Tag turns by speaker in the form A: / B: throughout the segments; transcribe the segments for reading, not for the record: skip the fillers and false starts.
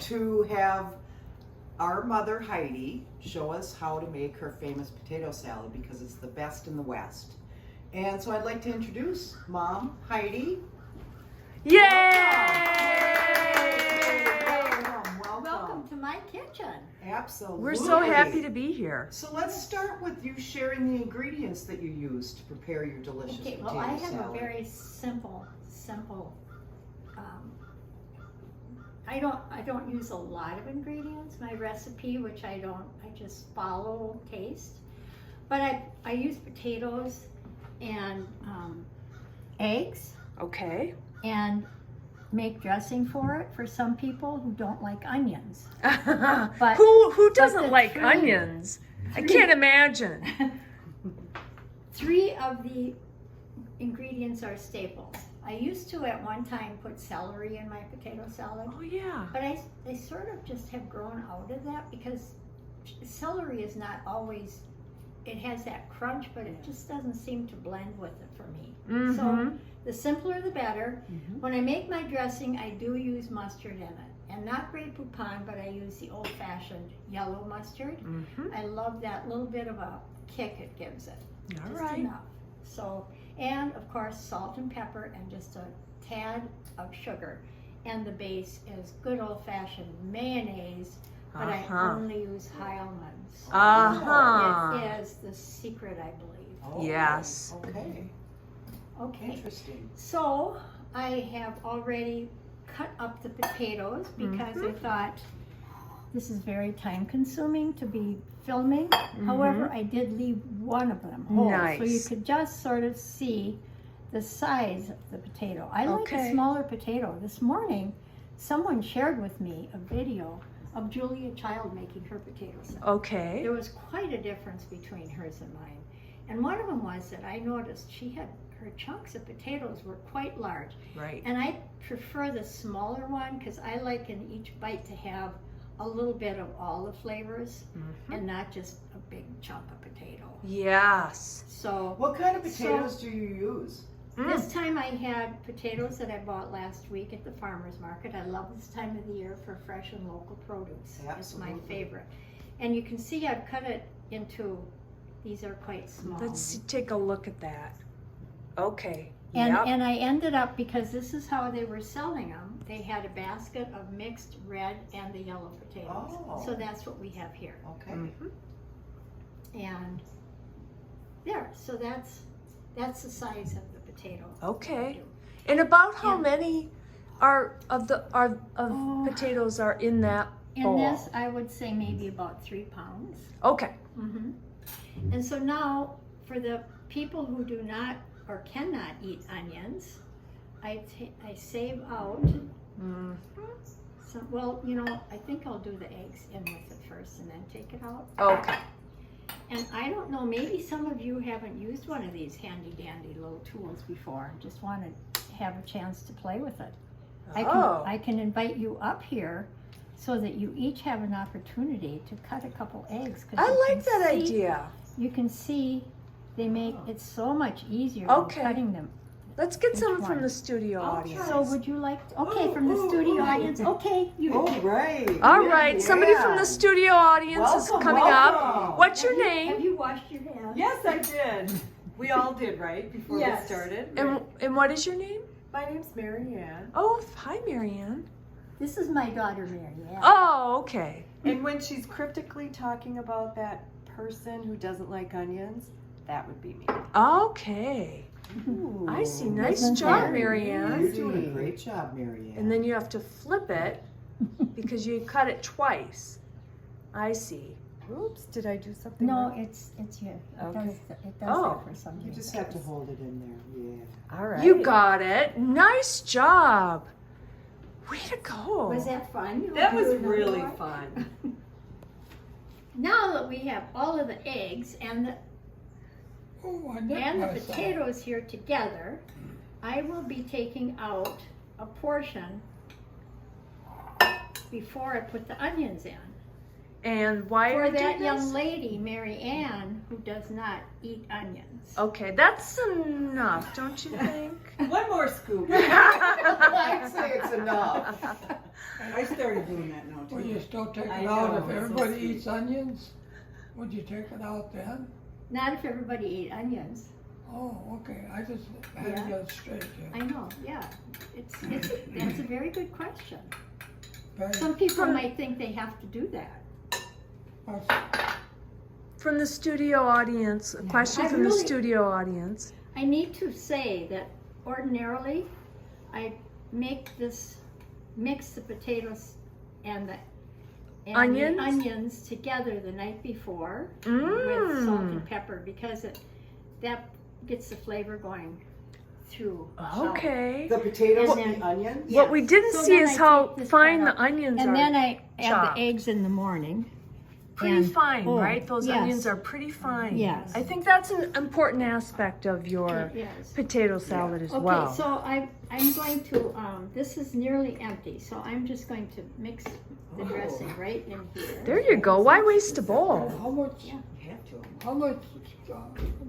A: to have our mother Heidi show us how to make her famous potato salad because it's the best in the West. And so I'd like to introduce Mom Heidi.
B: Yay!
C: Welcome to my kitchen.
A: Absolutely.
B: We're so happy to be here.
A: So let's start with you sharing the ingredients that you use to prepare your delicious potato
C: Well, I have
A: salad.
C: a very simple. I don't use a lot of ingredients. My recipe, which I just follow taste. But I use potatoes and eggs
B: Okay.
C: and make dressing for it for some people who don't like onions.
B: Who doesn't
C: the
B: like
C: three-
B: onions? I can't imagine.
C: 3 of the ingredients are staples. I used to at one time put celery in my potato salad,
B: Oh yeah.
C: but I sort of just have grown out of that because celery is not always, it has that crunch, but it just doesn't seem to blend with it for me. So
B: Mm-hmm.
C: the simpler the better. When I make my dressing, I do use mustard in it. And not Grey Poupon, but I use the old-fashioned yellow mustard.
B: Mm-hmm.
C: I love that little bit of a kick it gives it.
B: All
C: Just
B: right.
C: enough. So, and of course salt and pepper and just a tad of sugar. And the base is good old-fashioned mayonnaise, but I only use Heilmann's.
B: Uh-huh.
C: It is the secret, I believe.
A: Oh,
B: Yes.
A: Okay.
C: Okay.
A: Interesting.
C: So I have already cut up the potatoes because I thought this is very time consuming to be filming. However, I did leave one of them whole, so you
B: Nice.
C: could just sort of see the size of the potato. I like
B: Okay.
C: a smaller potato. This morning, someone shared with me a video of Julia Child making her potato salad.
B: Okay.
C: There was quite a difference between hers and mine. And one of them was that I noticed her chunks of potatoes were quite large.
B: Right.
C: And I prefer the smaller one because I like in each bite to have a little bit of all the flavors and not just a big chunk of potato.
B: Yes.
C: So
A: What kind of potatoes do you use?
C: this time I had potatoes that I bought last week at the farmer's market. I love this time of the year for fresh and local produce. It's my
A: Absolutely.
C: favorite. And you can see I've cut it into, these are quite small.
B: Take a look at that. Okay.
C: And,
B: Yep.
C: and I ended up, because this is how they were selling them, they had a basket of mixed red and the yellow potatoes.
A: Oh.
C: So that's what we have here.
A: Okay.
B: Mhm.
C: And there, so that's the size of the potato.
B: Okay. And about how
C: And-
B: many
C: Oh.
B: potatoes are in that
C: In
B: bowl?
C: this, I would say maybe about 3 pounds.
B: Okay.
C: And so now, for the people who do not or cannot eat onions, I save out some, well, I think I'll do the eggs in with it first and then take it out.
B: Okay.
C: And I don't know, maybe some of you haven't used one of these handy dandy little tools before and just want to have a chance to play with it.
B: Oh.
C: I can invite you up here so that you each have an opportunity to cut a couple eggs. 'Cause
B: I
C: you
B: like
C: can
B: that
C: see-
B: idea.
C: You can see they make it so much easier
B: Okay.
C: than cutting them.
B: Let's get
C: Which
B: some from
C: one?
B: the studio
A: I'll
B: audience.
C: So would you like, okay, from the studio audience, okay.
A: All right.
B: All right, somebody from the
A: Yeah.
B: studio audience is
A: Welcome,
B: coming
A: welcome.
B: up. What's your
C: Have
B: name?
C: you washed your hands?
D: Yes, I did. We all did, right? Before
C: Yes.
D: we started.
B: And what is your name?
D: My name's Mary Ann.
B: Oh, hi, Marianne.
C: This is my daughter, Mary Ann.
B: Oh, okay.
D: And when she's cryptically talking about that person who doesn't like onions, that would be me.
B: Okay. I see. Nice
C: Isn't
B: job,
C: that
A: You're
B: Marianne.
A: doing a great job, Mary Ann.
B: And then you have to flip it because you cut it twice. I see.
D: Oops, did I do something
C: No,
D: wrong?
C: it's here. It
D: Okay.
C: does
B: Oh.
C: that for some
A: You
C: reason.
A: just have to hold it in there. Yeah.
D: All right.
B: You got it. Nice job. Way to go.
C: Was that fun? You
D: That
C: wanna
D: was
C: do another
D: really
C: one?
D: fun.
C: Now that we have all of the eggs and the potatoes here together, I will be taking out a portion before I put the onions in.
B: And why are
C: For
B: you doing
C: that
B: this?
C: young lady, Mary Ann, who does not eat onions.
B: Okay, that's enough, don't you think?
E: One more scoop.
A: I'd say it's enough.
E: I started doing that now
F: Would
E: too.
F: you still take
E: I
F: it out
E: know,
F: if
E: it's so
F: everybody
E: sweet.
F: eats onions? Would you take it out then?
C: Not if everybody ate onions.
F: Oh, okay, I just had to
C: Yeah.
F: get it straight,
C: I
F: yeah.
C: know, yeah. That's a very good question.
F: Very-
C: Some people might think they have to do that.
B: From the studio audience, a question
C: I
B: from the
C: really-
B: studio audience.
C: I need to say that ordinarily, I make this, mix the potatoes and the
B: Onions?
C: onions together the night before with salt
B: Mmm.
C: and pepper because that gets the flavor going through. So-
B: Okay.
A: The potatoes
C: And
A: and
C: then-
A: the onions?
B: What we
C: Yes.
B: didn't
C: So
B: see
C: then
B: is
C: I
B: how
C: take this
B: fine
C: part
B: the
C: out.
B: onions
C: And
B: are.
C: then I add
B: chopped.
C: the eggs in the morning.
B: Pretty
C: and-
B: fine,
C: oh,
B: right? Those
C: yes.
B: onions are pretty fine.
C: Yes.
B: I think that's an important aspect of your
C: It is.
B: potato salad as
C: Okay,
B: well.
C: so I'm going to, this is nearly empty, so I'm just going to mix the dressing right in here.
B: There you go. Why waste a bowl?
F: How much,
C: Yeah.
A: You have to.
F: how much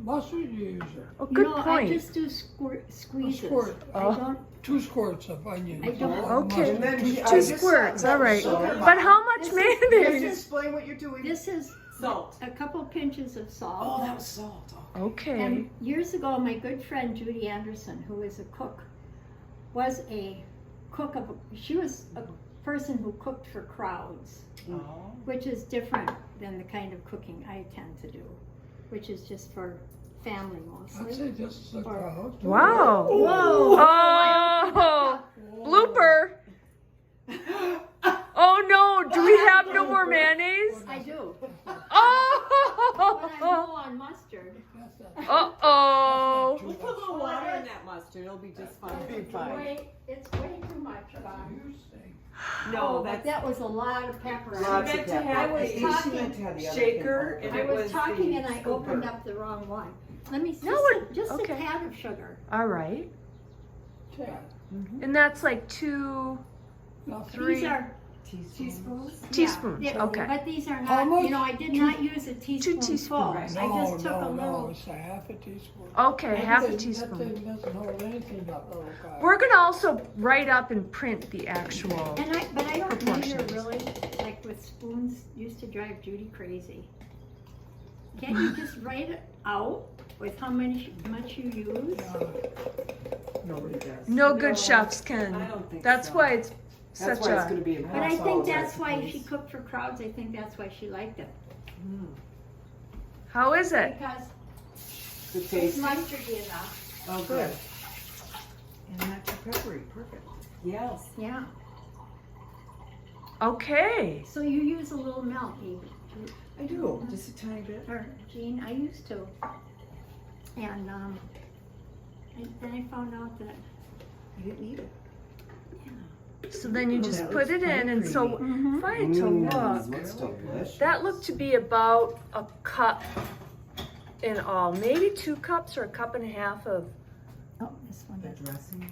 F: mustard do you use there?
B: Oh,
C: You
B: good
C: know, I
B: point.
C: just do squeezes.
F: squirt.
C: I
B: Oh.
C: don't,
F: 2 squirts of onions.
C: I don't-
F: or
B: Okay.
A: And then
F: mustard.
A: I
B: Two
A: just
B: squirts,
A: said
B: all right.
A: sugar.
B: But how much
C: This is-
A: Can you
B: mayonnaise?
C: this is-
A: explain what you're doing?
C: this is
E: Salt.
C: a couple pinches of salt.
A: Oh, that was salt. Oh.
B: Okay.
C: And years ago, my good friend Judy Anderson, who is a cook, was a cook of, she was a person who cooked for crowds,
A: Oh.
C: which is different than the kind of cooking I tend to do, which is just for family
F: I'd
C: mostly.
F: say this is a crowd.
B: Wow.
C: Whoa!
B: Oh, blooper. Oh no, do we have no more mayonnaise?
C: I do. But I'm
B: Oh.
C: low on mustard.
B: Uh-oh.
E: We'll put a little water in that mustard. It'll be just fine.
A: Be fine.
C: It's way too much, Bob.
E: No,
C: but
E: that's.
C: that was a lot of pepper.
E: She
A: Lots
E: meant
A: of
E: to
A: pepper.
E: have
C: I was
E: the
C: talking-
A: She meant to have the other
E: shaker
A: thing.
E: and
C: I
E: it
C: was
E: was
C: talking
E: the
C: and I
E: scooper.
C: opened up the wrong one. Let me,
B: No,
C: just
B: okay.
C: a tad of sugar.
B: All right.
F: Yeah.
B: And that's like 2 3
C: These are
E: Teaspoons?
B: teaspoons.
C: yeah,
B: Okay.
C: But these are
F: How
C: not,
F: much?
C: you know, I did not use a teaspoon full.
B: teaspoons.
C: I
F: No,
C: just took a
F: no, no,
C: little.
F: it's a half a teaspoon.
B: Okay, half a
F: That
B: teaspoon.
F: thing doesn't hold anything up. Oh, God.
B: We're gonna also write up and print the actual.
C: But I don't measure
B: Proportions.
C: really, like with spoons, used to drive Judy crazy. Can't you just write it out with how much you use?
A: Nobody does.
B: No good
E: No,
B: chefs can.
E: I don't think
B: That's
E: so.
B: why it's
A: That's
B: such
A: why it's
B: a.
A: going to be in
C: But I think
A: household
C: that's why
A: recipes.
C: she cooked for crowds, I think that's why she liked it.
B: How is it?
C: Because
A: The
C: it's
A: taste.
C: mustardy enough.
A: Oh, good. And not too peppery. Perfect.
E: Yes.
C: Yeah,
B: Okay.
C: so you use a little milk, Eve.
A: I do. Just a tiny bit.
C: Or Jean, I used to. And then I found out that,
A: I didn't need it.
B: So then you
A: Oh,
B: just
A: that
B: put
A: looks
B: it in, and so
C: Mhm.
B: trying to look.
A: Looks delicious.
B: That looked to be about a cup in all, maybe 2 cups or a cup and a half of
C: oh, this one
A: The
C: is.
A: dressing.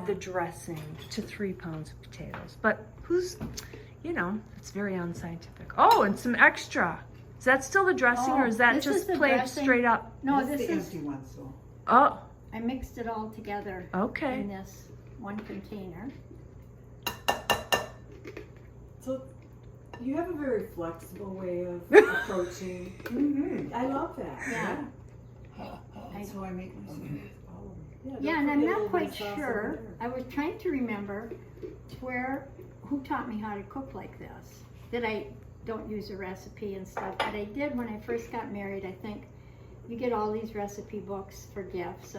B: the dressing to 3 pounds of potatoes. But who's, it's very unscientific. Oh, and some extra. Is that still the dressing, or is that
C: this is
B: just
C: the
B: plain
C: dressing.
B: straight up?
C: No,
A: This
C: this
A: the
C: is,
A: empty one, so.
B: Oh,
C: I mixed it all together
B: okay.
C: in this one container.
E: So you have a very flexible way of approaching.
A: Mm-hmm.
E: I love that.
C: Yeah.
A: That's how I make my sandwiches. All of them.
C: Yeah,
E: don't
C: and I'm
E: forget a
C: not
E: little bit
C: quite
E: of sauce
C: sure,
E: over there.
C: I was trying to remember who taught me how to cook like this. That I don't use a recipe and stuff, but I did when I first got married. I think you get all these recipe books for gifts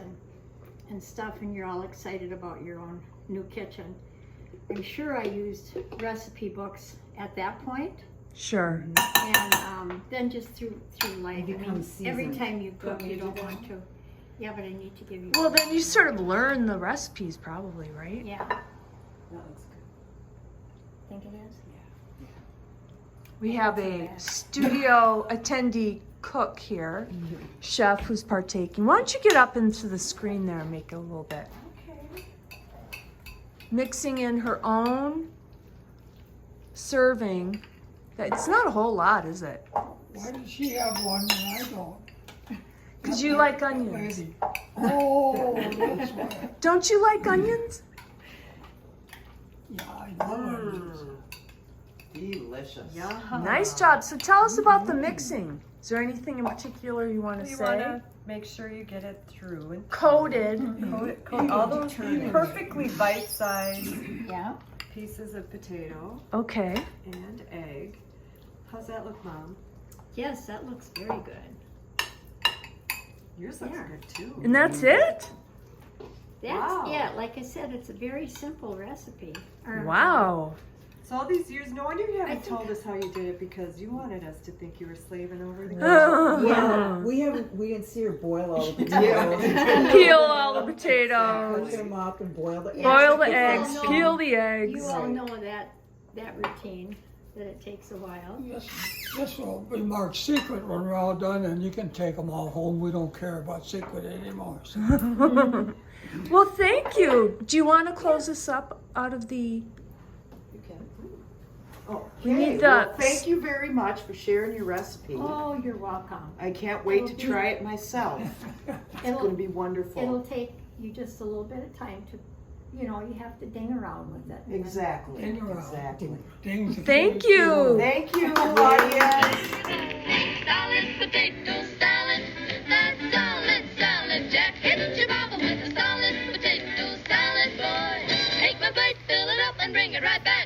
C: and stuff, and you're all excited about your own new kitchen. I'm sure I used recipe books at that point,
B: Sure.
C: and then just through life.
A: You become
C: Every
A: seasoned.
C: time you cook,
E: Want me
C: you
E: to
C: don't
E: do that?
C: want to. Yeah, but I need to give you.
B: Well, then you sort of learn the recipes, probably, right?
C: Yeah,
E: That looks good.
C: think it is.
B: We have a studio attendee cook here, chef who's partaking. Why don't you get up into the screen there and make it a little bit? Mixing in her own serving It's not a whole lot, is it?
F: Why does she have one and I don't?
B: Because you like onions.
F: Lady. Oh, that's why.
B: Don't you like onions?
F: Yeah, I know onions.
A: Delicious.
D: Yeah.
B: Nice job. So tell us about the mixing. Is there anything in particular you want to
D: You
B: say?
D: want to make sure you get it through and
B: Coated.
D: coat all those perfectly bite-sized
C: Yeah.
D: pieces of potato
B: Okay.
D: and egg. How's that look, Mom?
C: Yes, that looks very good.
D: Yours looks
C: Yeah.
D: good too.
B: And that's it?
C: That's
D: Wow.
C: yeah. Like I said, it's a very simple recipe.
B: Wow.
D: So all these years, no wonder you
C: I
D: haven't
C: think-
D: told us how you did it because you wanted us to think you were slaving over the
E: Yeah, we didn't see her boil all the potatoes.
B: Peel all the
E: Cut
B: potatoes.
E: them up and boil the
C: Yeah.
B: Boil the
C: You
B: eggs.
C: all know-
B: Peel the eggs.
C: You all know that routine, that it takes a while.
F: This will be marked secret when we're all done, and you can take them all home. We don't care about secret anymore. So.
B: Well, thank you. Do you want to close us up out of the...
A: Okay.
B: We need
A: Well,
B: the-
A: thank you very much for sharing your recipe.
C: Oh, you're welcome.
A: I can't wait to try it myself. It's going to
C: It'll
A: be wonderful.
C: it'll take you just a little bit of time to, you have to ding around with it.
A: Exactly.
F: Ding around.
A: Exactly.
F: Ding,
B: Thank you.
A: Thank you, audience.
G: Solid potato salad, that's solid salad. Jack, hit your mama with a solid potato salad, boy. Take my plate, fill it up, and bring it right back.